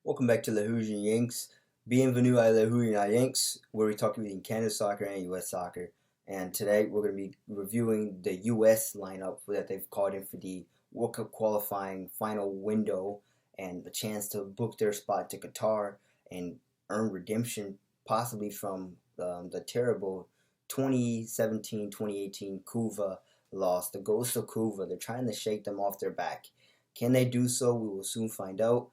Welcome back to the Hoosier Yanks. Bienvenue à la Hoosier Yanks, where we talk about Canada soccer and U.S. soccer. And today we're going to be reviewing the U.S. lineup that they've called in for the World Cup qualifying final window and the chance to book their spot to Qatar and earn redemption possibly from the terrible 2017-2018 Cuba loss, the ghost of Cuba. They're trying to shake them off their back. Can they do so? We will soon find out.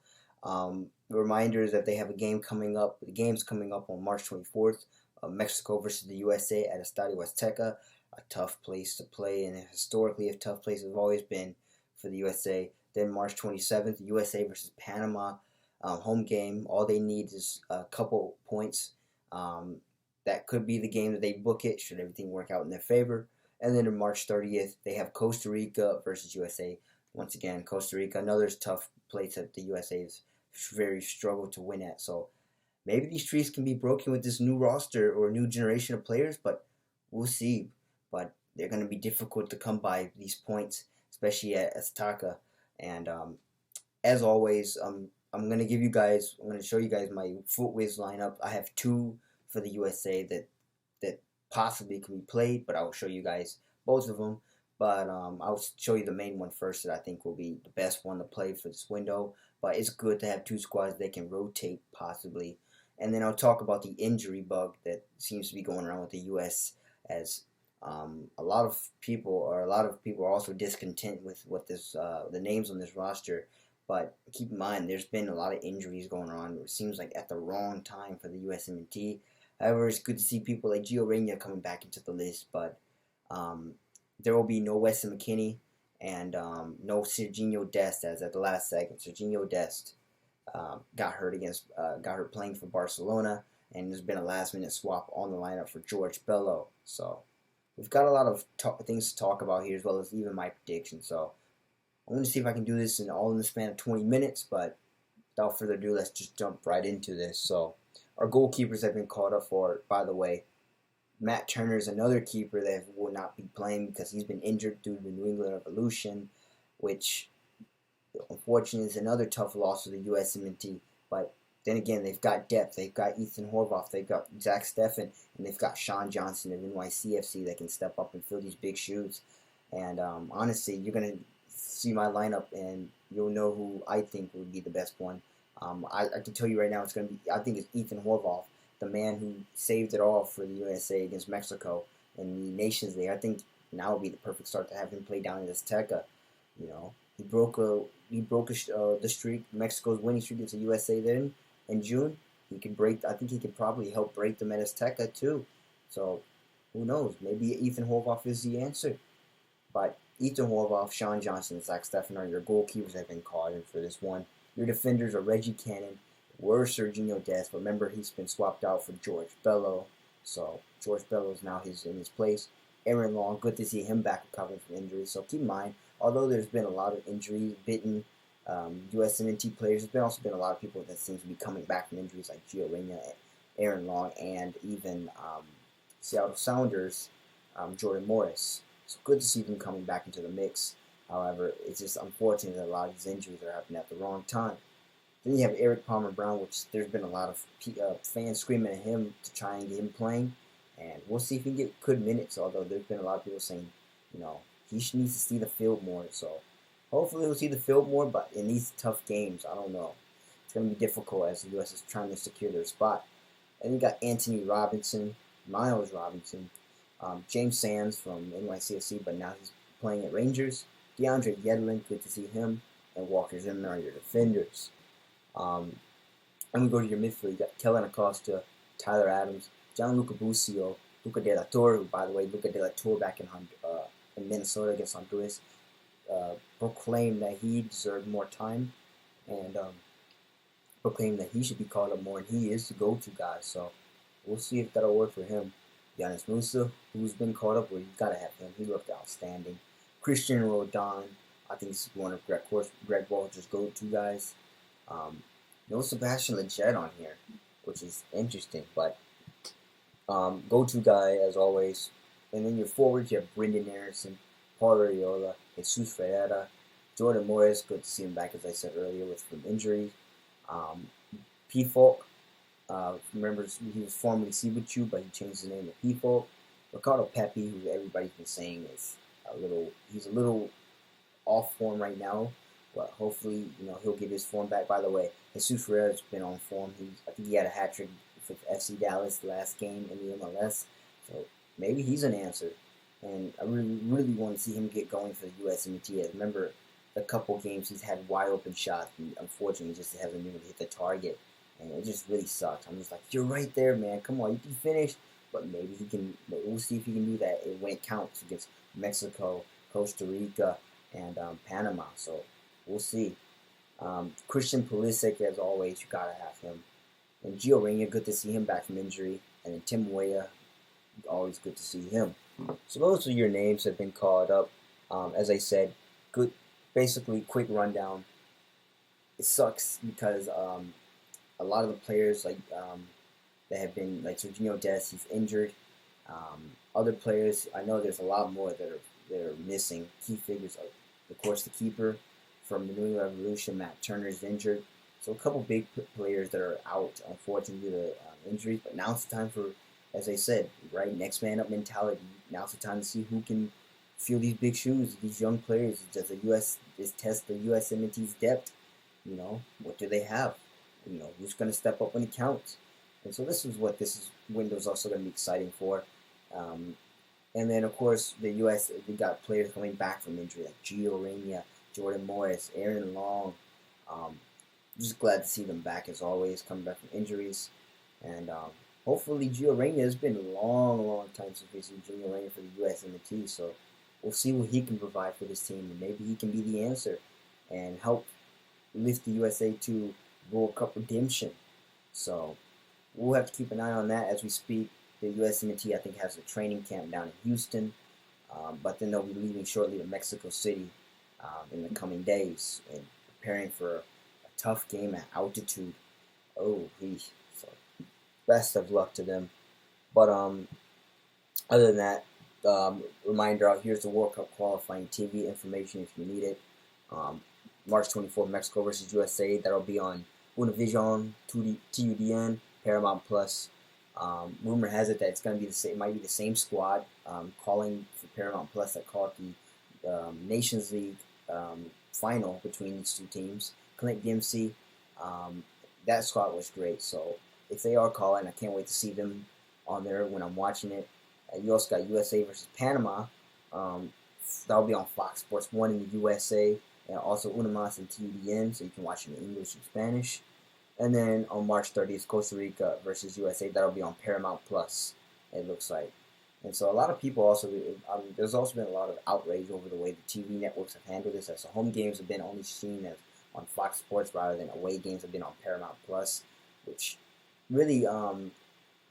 Reminders that they have a game coming up. The game's coming up on March 24th. Mexico versus the USA at Estadio Azteca. A tough place to play, and historically a tough place has always been for the USA. Then March 27th, USA versus Panama. Home game. All they need is a couple points. That could be the game that they book it, should everything work out in their favor. And then on March 30th, they have Costa Rica versus USA. Once again, Costa Rica, another tough place that the USA's very struggled to win at. So maybe these streaks can be broken with this new roster or new generation of players, but we'll see. But they're going to be difficult to come by these points, especially at Azteca. And as always, I'm going to show you guys my footwiz lineup. I have two for the USA that possibly can be played, but I will show you guys both of them. But I'll show you the main one first that I think will be the best one to play for this window. But it's good to have two squads that can rotate possibly. And then I'll talk about the injury bug that seems to be going around with the U.S. as a lot of people are also discontent with what the names on this roster. But keep in mind, there's been a lot of injuries going on. It seems like at the wrong time for the USMNT. However, it's good to see people like Gio Reyna coming back into the list. But there will be no Weston McKennie and no Serginho Dest, as at the last second. Serginho Dest got hurt playing for Barcelona, and there's been a last-minute swap on the lineup for George Bello. So we've got a lot of things to talk about here, as well as even my predictions. So I'm going to see if I can do this in the span of 20 minutes, but without further ado, let's just jump right into this. So our goalkeepers have been called up for, by the way. Matt Turner is another keeper that will not be playing because he's been injured due to the New England Revolution, which unfortunately is another tough loss for the USMNT. But then again, they've got depth. They've got Ethan Horvath, they've got Zach Steffen, and they've got Sean Johnson of NYCFC that can step up and fill these big shoes. And honestly, you're going to see my lineup and you'll know who I think would be the best one. I can tell you right now, I think it's Ethan Horvath, the man who saved it all for the USA against Mexico in the Nations League. I think now would be the perfect start to have him play down in Azteca. You know, he broke the streak, Mexico's winning streak against the USA then in June. I think he could probably help break them at Azteca too. So who knows? Maybe Ethan Horvath is the answer. But Ethan Horvath, Sean Johnson, and Zach Steffen are your goalkeepers that have been called in for this one. Your defenders are Reggie Cannon, were Serginho Dest. Remember, he's been swapped out for George Bello. So George Bello is now in his place. Aaron Long, good to see him back recovering from injuries. So keep in mind, although there's been a lot of injuries, bitten USMNT players, there's also been a lot of people that seem to be coming back from injuries like Gio Reyna, Aaron Long, and even Seattle Sounders, Jordan Morris. So good to see them coming back into the mix. However, it's just unfortunate that a lot of these injuries are happening at the wrong time. Then you have Eric Palmer Brown, which there's been a lot of fans screaming at him to try and get him playing. And we'll see if he can get good minutes, although there's been a lot of people saying, he needs to see the field more. So hopefully he'll see the field more, but in these tough games, I don't know. It's going to be difficult as the U.S. is trying to secure their spot. And you got Anthony Robinson, Miles Robinson, James Sands from NYCFC, but now he's playing at Rangers. DeAndre Yedlin, good to see him. And Walker Zimmer are your defenders. And we go to your midfield. You got Kellen Acosta, Tyler Adams, Gianluca Busio, Luca De La Torre, who, by the way, Luca De La Torre back in Minnesota against Honduras, proclaimed that he deserved more time and proclaimed that he should be called up more, and he is the go-to guy. So we'll see if that'll work for him. Giannis Musa, who's been called up, well, you got to have him. He looked outstanding. Christian Rodon, I think this is one of Greg Walter's go-to guys. No Sebastian Lletget on here, which is interesting, but go-to guy as always. And then your forwards, you have Brendan Harrison, Paul Arriola, Jesus Ferreira, Jordan Morris. Good to see him back, as I said earlier, from injury. P-Folk, remember he was formerly Sibuchu, but he changed his name to P-Folk. Ricardo Pepi, who everybody's been saying is he's a little off form right now, but hopefully, he'll get his form back. By the way, Jesus Ferreira's been on form. I think he had a hat trick for FC Dallas last game in the MLS, so maybe he's an answer. And I really, really want to see him get going for the USMNT. I remember a couple games he's had wide open shots, and unfortunately, just hasn't been able to hit the target, and it just really sucks. I'm just like, you're right there, man. Come on, you can finish, but maybe he can. We'll see if he can do that when it counts against Mexico, Costa Rica, and Panama. So we'll see. Christian Pulisic, as always, you gotta have him. And Gio Reyna, good to see him back from injury. And then Tim Weah, always good to see him. So those are your names that have been called up. As I said, good, basically quick rundown. It sucks because a lot of the players that have been like Serginho Dest, he's injured. Other players, I know there's a lot more that are missing. Key figures, of course, the keeper from the New England Revolution, Matt Turner, is injured. So a couple big players that are out, unfortunately, due to injuries. But now it's the time for, as I said, right, next man up mentality. Now it's the time to see who can fill these big shoes, these young players. Does test the USMNT's depth? What do they have? Who's going to step up when it counts? And so this window's also going to be exciting for. And then, of course, the U.S., we got players coming back from injury, like Gio Reyna, Jordan Morris, Aaron Long. Just glad to see them back, as always, coming back from injuries. And hopefully Gio Reyna, has been a long time since we've seen Gio Reyna for the USMNT, so we'll see what he can provide for this team, and maybe he can be the answer and help lift the USA to World Cup redemption. So we'll have to keep an eye on that as we speak. The USMNT, I think, has a training camp down in Houston, but then they'll be leaving shortly to Mexico City in the coming days and preparing for a tough game at altitude. So best of luck to them. But other than that, reminder out here's the World Cup qualifying TV information if you need it. March 24th, Mexico versus USA. That'll be on Univision, TUDN, Paramount Plus. Rumor has it that it's going to be the same. Might be the same squad calling for Paramount Plus that called the Nations League final between these two teams. Clint Dempsey, that squad was great. So if they are calling, I can't wait to see them on there when I'm watching it. You also got USA versus Panama. That'll be on Fox Sports 1 in the USA, and also Unimas and TUDN, so you can watch it in English and Spanish. And then on March 30th, Costa Rica versus USA. That'll be on Paramount Plus, it looks like. And so a lot of people also, there's also been a lot of outrage over the way the TV networks have handled this, as the home games have been only seen as on Fox Sports rather than away games have been on Paramount Plus, which really,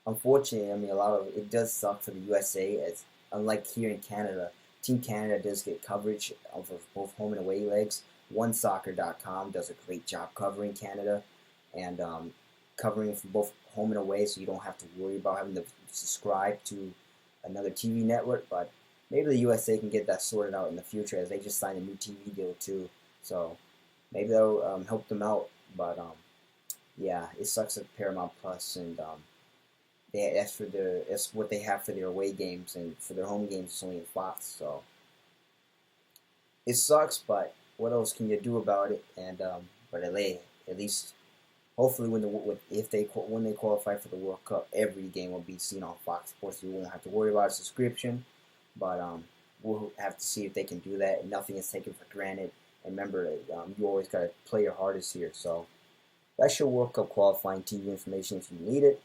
unfortunately, it does suck for the USA, as unlike here in Canada, Team Canada does get coverage of both home and away legs. OneSoccer.com does a great job covering Canada and covering from both home and away, so you don't have to worry about having to subscribe to another TV network. But maybe the USA can get that sorted out in the future, as they just signed a new TV deal too. So maybe that'll help them out. But yeah, it sucks at Paramount Plus, and that's what they have for their away games, and for their home games it's only in Fox. So it sucks, but what else can you do about it? And but at least hopefully when they qualify for the World Cup, every game will be seen on Fox Sports. You won't have to worry about a subscription, but we'll have to see if they can do that. Nothing is taken for granted. And remember, you always got to play your hardest here. So that's your World Cup qualifying TV information if you need it.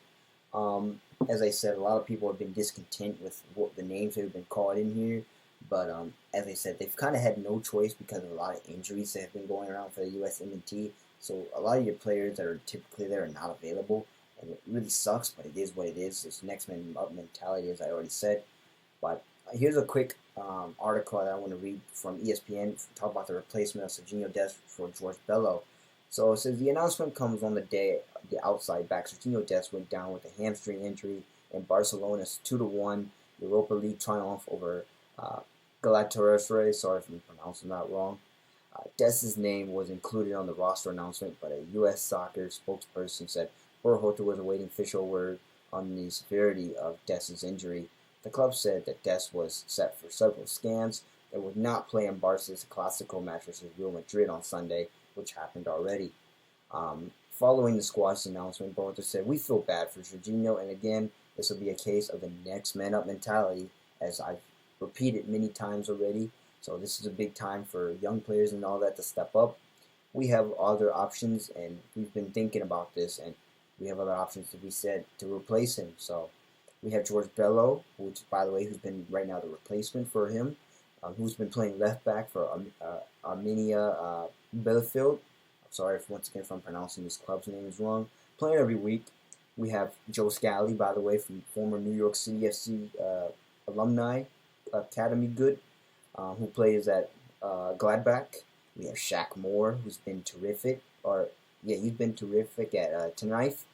As I said, a lot of people have been discontent with the names that have been called in here. But as I said, they've kind of had no choice because of a lot of injuries that have been going around for the USMNT. So a lot of your players that are typically there are not available. And it really sucks, but it is what it is. It's next man up mentality, as I already said. But here's a quick article that I want to read from ESPN. Talk about the replacement of Serginho Dest for George Bello. So it says the announcement comes on the day the outside back Serginho Dest went down with a hamstring injury in Barcelona's 2-1 Europa League triumph over Galatasaray. Sorry if I'm pronouncing that wrong. Dess's name was included on the roster announcement, but a U.S. soccer spokesperson said Berhalter was awaiting official word on the severity of Dess's injury. The club said that Dess was set for several scans and would not play in Barca's Clásico match versus Real Madrid on Sunday, which happened already. Following the squad's announcement, Berhalter said, "We feel bad for Jorginho, and again, this will be a case of the next man up mentality, as I've repeated many times already. So this is a big time for young players and all that to step up. We have other options, and we've been thinking about this, and we have other options to be said to replace him. So we have George Bello, which, by the way, who's been right now the replacement for him, who's been playing left back for Arminia Bielefeld. I'm sorry once again if I'm pronouncing this club's names wrong. Playing every week. We have Joe Scally, by the way, from former New York City FC alumni academy good, who plays at Gladbach. We have Shaq Moore, who's been terrific, he's been terrific at Tenerife,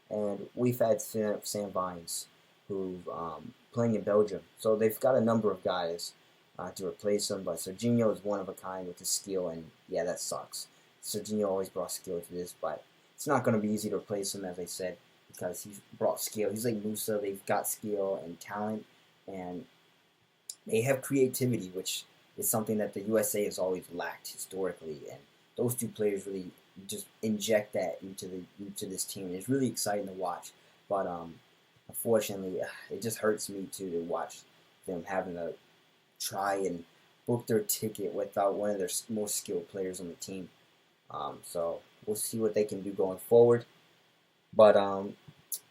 and we've had Sam Vines, who's playing in Belgium. So they've got a number of guys to replace him, but Serginho is one of a kind with his skill, and yeah, that sucks. Serginho always brought skill to this, but it's not going to be easy to replace him, as I said, because he's brought skill. He's like Musa. They've got skill and talent, and they have creativity, which is something that the USA has always lacked historically. And those two players really just inject that into this team. It's really exciting to watch. But unfortunately, it just hurts me too to watch them having to try and book their ticket without one of their most skilled players on the team. So we'll see what they can do going forward. But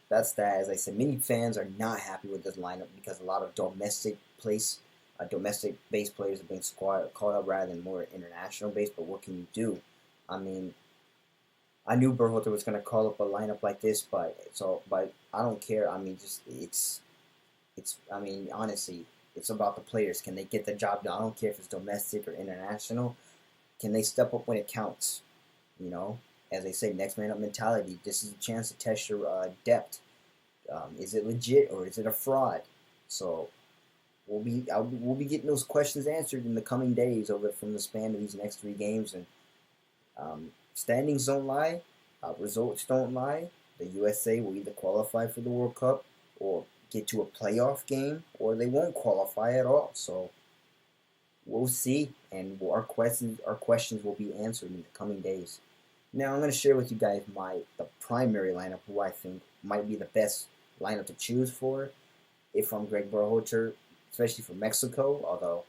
that's that. As I said, many fans are not happy with this lineup because a lot of domestic-based players have been called up rather than more international-based. But what can you do? I mean, I knew Berhalter was going to call up a lineup like this, but I don't care. I mean, honestly, it's about the players. Can they get the job done? I don't care if it's domestic or international. Can they step up when it counts? You know, as they say, next man up mentality. This is a chance to test your depth. Is it legit or is it a fraud? So we'll be getting those questions answered in the coming days from the span of these next 3 games. And standings don't lie, results don't lie. The USA will either qualify for the World Cup or get to a playoff game, or they won't qualify at all. So we'll see, and our questions will be answered in the coming days. Now I'm going to share with you guys the primary lineup, who I think might be the best lineup to choose for if I'm Greg Berhalter, especially for Mexico. Although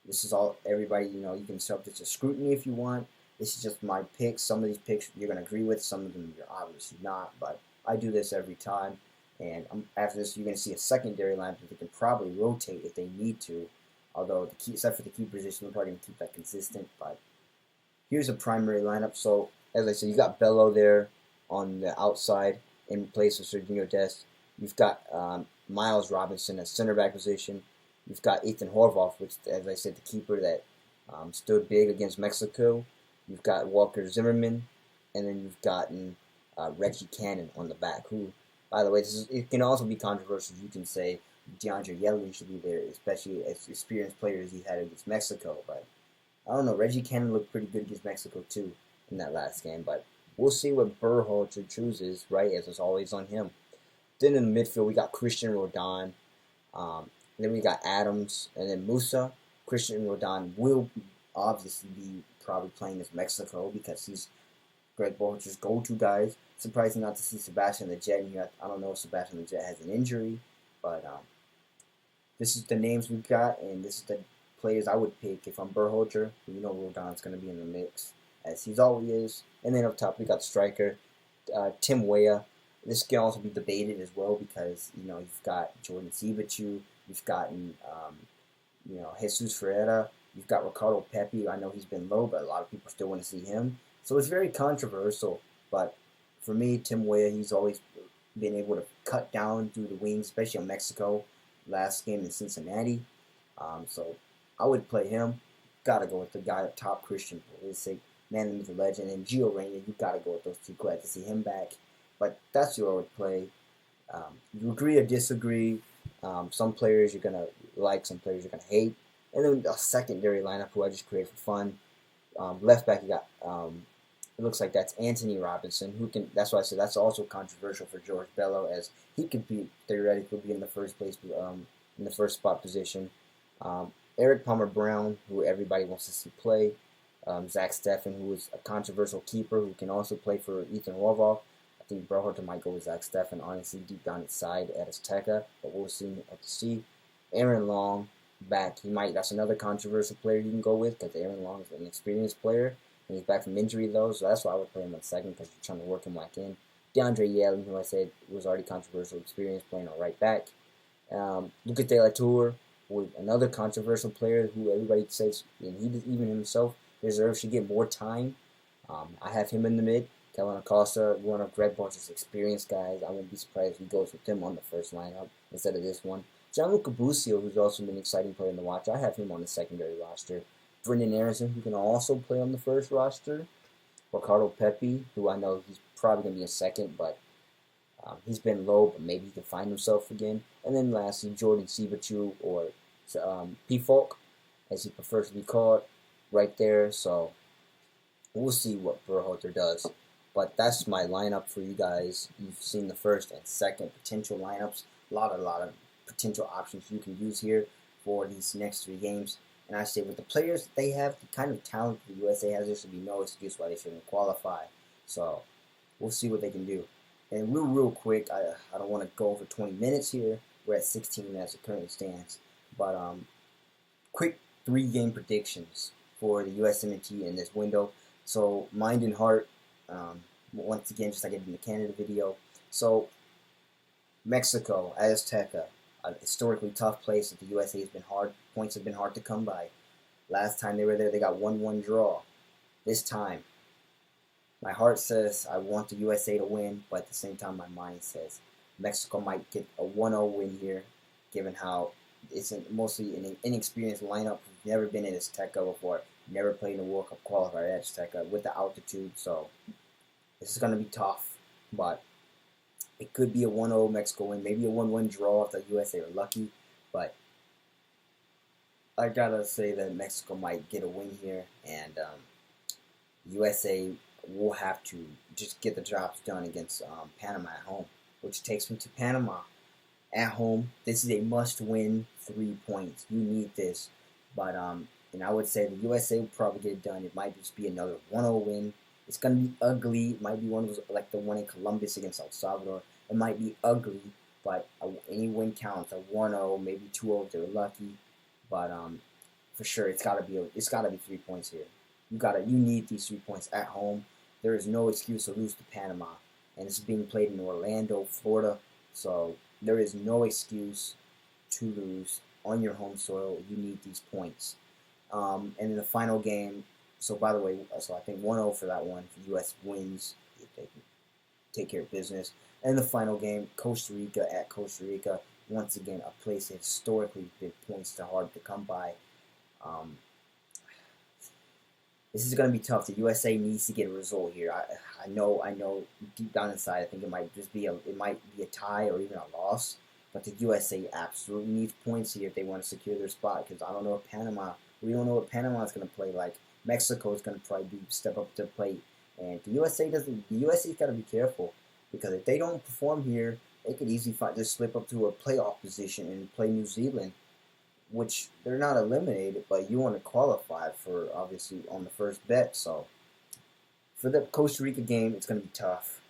this is all everybody, you can subject to scrutiny if you want. This is just my picks. Some of these picks you're going to agree with, some of them you're obviously not. But I do this every time, and after this you're going to see a secondary lineup that they can probably rotate if they need to. Although except for the key position, we're probably going to keep that consistent. But here's a primary lineup. So as I said, you got Bello there on the outside in place of Serginho Dest. You've got Miles Robinson at center back position. You've got Ethan Horvath, which, as I said, the keeper that stood big against Mexico. You've got Walker Zimmerman, and then you've gotten Reggie Cannon on the back, who, by the way, it can also be controversial. You can say DeAndre Yedlin should be there, especially as experienced players he had against Mexico. But I don't know. Reggie Cannon looked pretty good against Mexico too in that last game. But we'll see what Berhalter chooses, right? As it's always on him. Then in the midfield we got Christian Roldan. Then we got Adams, and then Musa. Christian Roldan will obviously be probably playing as Mexico because he's Greg Berhalter's go-to guy. Surprising not to see Sebastian Lletget in here. I don't know if Sebastian Lletget has an injury, but this is the names we've got, and this is the players I would pick if I'm Berhalter. Roldan's going to be in the mix, as he's always is. And then up top we got the striker, Tim Weah. This can also be debated as well because you've got Jordan Siebatcheu, you've gotten Jesus Ferreira, you've got Ricardo Pepi. I know he's been low, but a lot of people still want to see him. So it's very controversial. But for me, Tim Weah, he's always been able to cut down through the wings, especially on Mexico. Last game in Cincinnati. So I would play him. Gotta go with the guy up top, Christian Pulisic, man of the legend, and Gio Reyna. You gotta go with those two. Glad to see him back. But that's who I would play. You agree or disagree. Some players you're gonna like, some players you're gonna hate. And then a secondary lineup who I just created for fun. Left back, you got it looks like that's Anthony Robinson, who can. That's why I said that's also controversial for George Bello, as he could be theoretically be in the first place, in the first spot position. Eric Palmer Brown, who everybody wants to see play. Zach Steffen, who is a controversial keeper who can also play for Ethan Warval. I think Berhalter might go with Zach Steffen, honestly, deep down inside at Azteca, but we'll have to see. Aaron Long, back. That's another controversial player you can go with, because Aaron Long is an experienced player, and he's back from injury, though, so that's why I would play him on second, because you're trying to work him back in. DeAndre Yelly, who I said was already controversial experience playing on right back. Lucas De La Tour, with another controversial player who everybody says, and he even himself deserves to get more time. I have him in the mid. Kellen Costa, one of Red Bull's experienced guys. I wouldn't be surprised if he goes with him on the first lineup instead of this one. Gianluca Busio, who's also been an exciting player to watch, I have him on the secondary roster. Brendan Aronson, who can also play on the first roster. Ricardo Pepi, who I know he's probably going to be a second, but he's been low, but maybe he can find himself again. And then lastly, Jordan Siebertu, or P-Folk, as he prefers to be called, right there. So we'll see what Berhalter does. But that's my lineup for you guys. You've seen the first and second potential lineups. A lot of potential options you can use here for these next 3 games. And I say with the players that they have, the kind of talent the USA has, there should be no excuse why they shouldn't qualify. So we'll see what they can do. And real quick, I don't want to go over 20 minutes here. We're at 16 as it currently stands. But quick 3-game predictions for the USMNT in this window. So mind and heart, once again, just like I did in the Canada video. So Mexico, Azteca, a historically tough place that the USA has been hard. Points have been hard to come by. Last time they were there, they got 1-1 draw. This time, my heart says I want the USA to win, but at the same time, my mind says Mexico might get a 1-0 win here, given how it's mostly an inexperienced lineup who's never been in Azteca before, never played in a World Cup qualifier at Azteca with the altitude. So this is going to be tough, but it could be a 1-0 Mexico win, maybe a 1-1 draw if the USA are lucky, but I gotta say that Mexico might get a win here, and USA will have to just get the jobs done against Panama at home, which takes me to Panama. At home, this is a must-win 3 points. You need this, but and I would say the USA will probably get it done. It might just be another 1-0 win. It's gonna be ugly. It might be one of those like the one in Columbus against El Salvador. It might be ugly, but any win counts. A 1-0, maybe 2-0 if they're lucky. But for sure, it's gotta be 3 points here. You need these 3 points at home. There is no excuse to lose to Panama, and it's being played in Orlando, Florida. So there is no excuse to lose on your home soil. You need these points. And in the final game, so by the way, so I think 1-0 for that one. The U.S. wins if they can take care of business. And the final game, Costa Rica at Costa Rica. Once again, a place that historically been points hard to come by. This is going to be tough. The USA needs to get a result here. I know. Deep down inside, I think it might be a tie or even a loss. But the USA absolutely needs points here if they want to secure their spot. Because we don't know what Panama is going to play like. Mexico is going to probably step up to the plate, and the USA's got to be careful, because if they don't perform here, they could easily just slip up to a playoff position and play New Zealand, which they're not eliminated, but you want to qualify for, obviously, on the first bet. So for the Costa Rica game, it's going to be tough.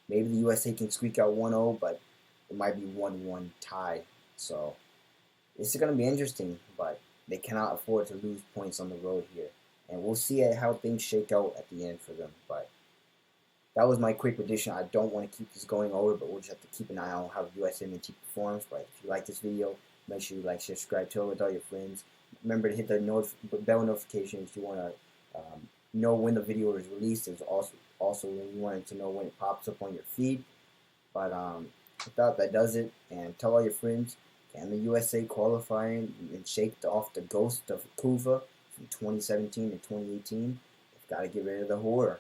Maybe the USA can squeak out 1-0, but it might be 1-1 tie. So this is going to be interesting, but they cannot afford to lose points on the road here. And we'll see how things shake out at the end for them. But that was my quick prediction. I don't want to keep this going over, but we'll just have to keep an eye on how the USMNT performs. But if you like this video, make sure you like, share, subscribe, tell it with all your friends. Remember to hit the bell notification if you want to know when the video is released. It's also when you wanted to know when it pops up on your feed. But without that does it. And tell all your friends, can the USA qualify and shake off the ghost of Cuba from 2017 and 2018? They've got to get rid of the horror.